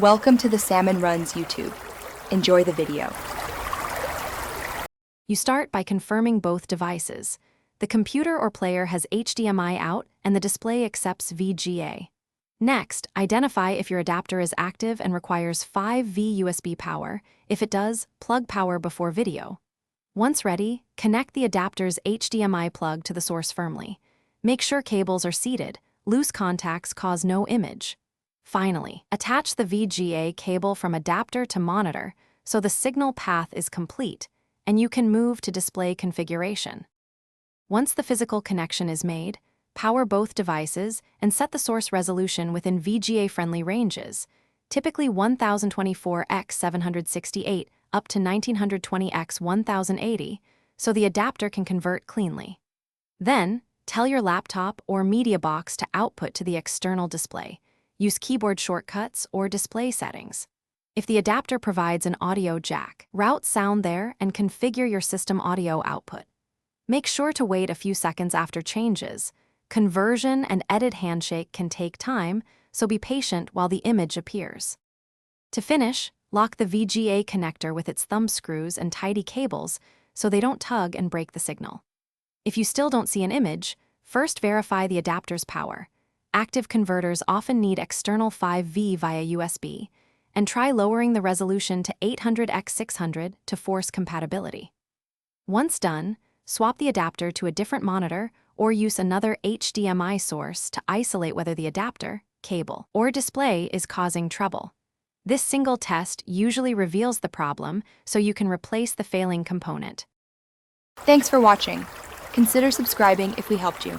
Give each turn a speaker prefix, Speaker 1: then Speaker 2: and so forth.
Speaker 1: Welcome to the Salmon Runs YouTube. Enjoy the video.
Speaker 2: You start by confirming both devices. The computer or player has HDMI out and the display accepts VGA. Next, identify if your adapter is active and requires 5V USB power. If it does, plug power before video. Once ready, connect the adapter's HDMI plug to the source firmly. Make sure cables are seated. Loose contacts cause no image. Finally, attach the VGA cable from adapter to monitor so the signal path is complete, and you can move to display configuration. Once the physical connection is made, power both devices and set the source resolution within VGA-friendly ranges, typically 1024x768 up to 1920x1080, so the adapter can convert cleanly. Then, tell your laptop or media box to output to the external display. Use keyboard shortcuts or display settings. If the adapter provides an audio jack, route sound there and configure your system audio output. Make sure to wait a few seconds after changes. Conversion and edit handshake can take time, so be patient while the image appears. To finish, lock the VGA connector with its thumb screws and tidy cables so they don't tug and break the signal. If you still don't see an image, first verify the adapter's power. Active converters often need external 5V via USB, and try lowering the resolution to 800x600 to force compatibility. Once done, swap the adapter to a different monitor or use another HDMI source to isolate whether the adapter, cable, or display is causing trouble. This single test usually reveals the problem, so you can replace the failing component.
Speaker 1: Thanks for watching. Consider subscribing if we helped you.